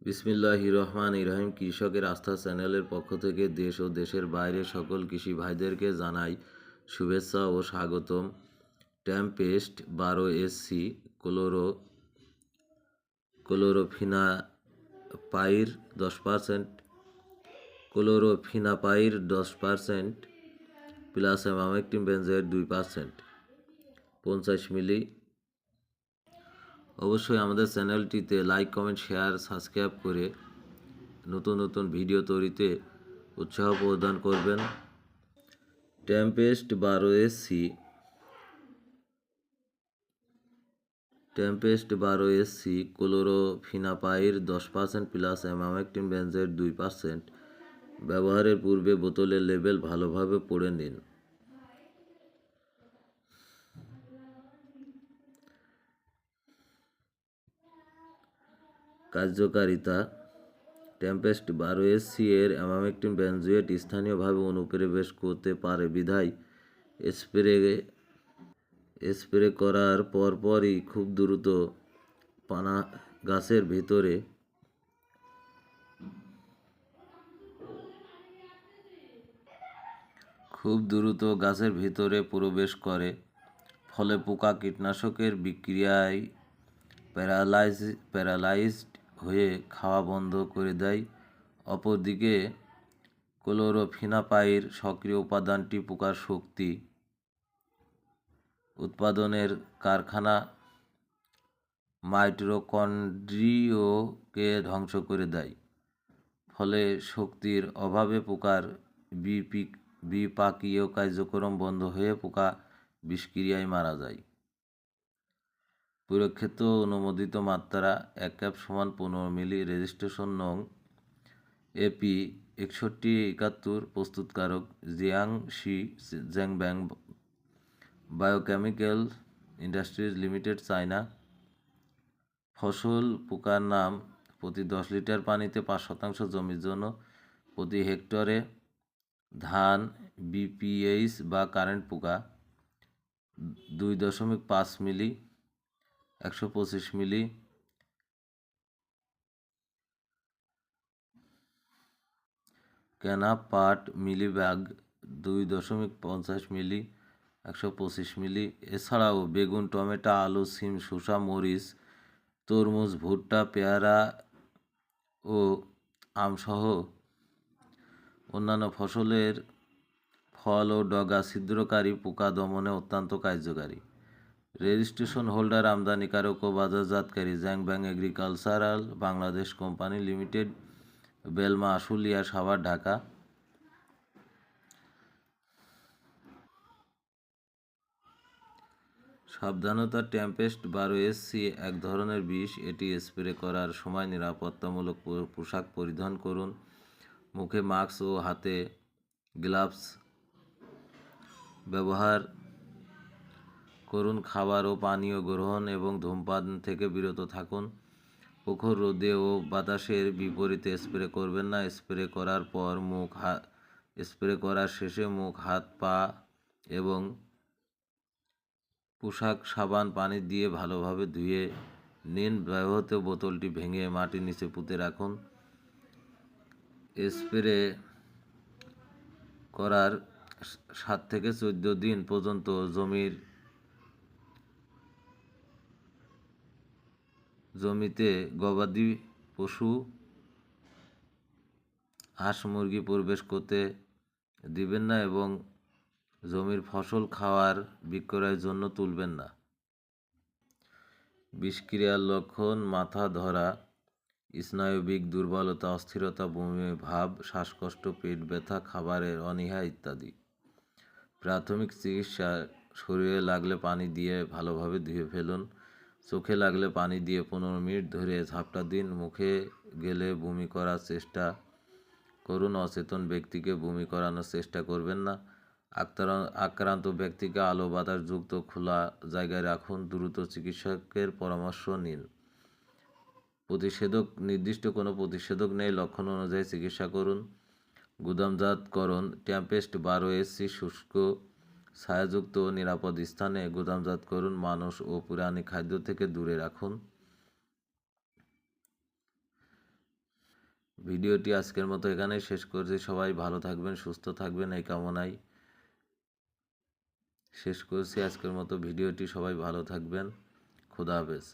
বিসমিল্লাহির রহমানির রহিম। কৃষকের আস্থা চ্যানেলের পক্ষ থেকে দেশ ও দেশের বাইরে সকল কৃষি ভাইদেরকে জানাই শুভেচ্ছা ও স্বাগতম। Tempest 12SC ক্লোরোফিনাপাইর 10%, ক্লোরোফিনাপাইর 10% plus emamectin benzoate 2%, 50 মিলি। অবশ্যই আমাদের চ্যানেলটিতে লাইক, কমেন্ট, শেয়ার, সাবস্ক্রাইব করে নতুন নতুন ভিডিও তৈরিতে উৎসাহ প্রদান করবেন। Tempest 12SC ক্লোরোফিনাপাইর 10% plus emamectin benzoate 2%। ব্যবহারের পূর্বে বোতলের লেবেল ভালোভাবে পড়ে নিন। কার্যকারিতা: টেম্পেস্ট 12SC এর অ্যামামেকটিন বেনজয়েড স্থানীয়ভাবে অনুপ্রবেশ করতে পারে বিধায় স্প্রে করার পরপরই খুব দ্রুত গাছের ভিতরে প্রবেশ করে, ফলে পোকা কীটনাশকের বিক্রিয়ায় প্যারালাইজড হয়ে খাওয়া বন্ধ করে দেয়। অপরদিকে ক্লোরোফিনাপাইর সক্রিয় উপাদানটি পোকার শক্তি উৎপাদনের কারখানা মাইটোকন্ড্রিয়াকে ধ্বংস করে দেয়। ফলে শক্তির অভাবে পোকার বিপাকীয় কার্যক্রম বন্ধ হয়ে পোকা বিষক্রিয়ায় মারা যায়। পরীক্ষিত অনুমোদিত মাত্রা 1 ক্যাপ = 15 মিলি। রেজিস্ট্রেশন নং AP 6171। প্রস্তুতকারক জিয়াংশি জ্যাংব্যাং বায়োকেমিক্যাল ইন্ডাস্ট্রিজ লিমিটেড, চায়না। ফসল পোকার নাম: প্রতি 10 লিটার পানিতে 5% জমির জন্য প্রতি হেক্টরে। ধান BPH বা কারেন্ট পোকা 2.5 মিলি, 125 মিলি। কেনা পাট মিলিবাগ 2.50 মিলি, 125 মিলি। এছাড়াও বেগুন, টমেটো, আলু, সিম, শসা, মরিচ, তরমুজ, ভুট্টা, পেয়ারা ও আমসহ অন্যান্য ফসলের ফল ও ডগা ছিদ্রকারী পোকা দমনে অত্যন্ত কার্যকারী। রেজিস্ট্রেশন হোল্ডার: আমদানিকারক ও বাজারজাতকারী জ্যাংব্যাং agricultural Bangladesh company limited, Belma, Ashulia, Savar, Dhaka. সাবধানতা: টেম্পেস্ট 12SC এক ধরনের বিষ। এটি স্প্রে করার সময় নিরাপত্তামূলক পোশাক পরিধান করুন। মুখে মাস্ক ও হাতে গ্লাভস ব্যবহার করুন। খাবার ও পানীয় গ্রহণ এবং ধূমপান থেকে বিরত থাকুন। প্রখর রোদে ও বাতাসের বিপরীতে স্প্রে করবেন না। স্প্রে করার শেষে মুখ, হাত, পা এবং পোশাক সাবান পানি দিয়ে ভালোভাবে ধুয়ে নিন। ব্যবহৃত বোতলটি ভেঙে মাটির নিচে পুঁতে রাখুন। স্প্রে করার 7 থেকে 14 দিন পর্যন্ত জমিতে গবাদি পশু, হাঁস, মুরগি প্রবেশ করতে দিবেন না এবং জমির ফসল খাওয়ার বিক্রয়ের জন্য তুলবেন না। বিষক্রিয়ার লক্ষণ: মাথা ধরা, স্নায়বিক দুর্বলতা, অস্থিরতা, বমি ভাব, শ্বাসকষ্ট, পেট ব্যথা, খাবারের অনীহা ইত্যাদি। প্রাথমিক চিকিৎসা: শরীরে লাগলে পানি দিয়ে ভালোভাবে ধুয়ে ফেলুন। চোখে লাগলে পানি দিয়ে 15 মিনিট ধরে ঝাপটা দিন। মুখে গেলে বমি করার চেষ্টা করুন। অচেতন ব্যক্তিকে বমি করানোর চেষ্টা করবেন না। আক্রান্ত ব্যক্তিকে আলো বাতাসযুক্ত খোলা জায়গায় রাখুন। দ্রুত চিকিৎসকের পরামর্শ নিন। প্রতিষেধক: নির্দিষ্ট কোনো প্রতিষেধক নেই। লক্ষণ অনুযায়ী চিকিৎসা করুন। গুদামজাতকরণ: টেম্পেস্ট 12SC শুষ্ক, ছায়াযুক্ত ও নিরাপদ স্থানে গুদামজাত করুন। মানুষ ও প্রাণী খাদ্য থেকে দূরে রাখুন। ভিডিওটি আজকের মতো এখানেই শেষ করছি। সবাই ভালো থাকবেন, সুস্থ থাকবেন এই কামনায় শেষ করছি আজকের মতো ভিডিওটি। সবাই ভালো থাকবেন। খোদা হাফেজ।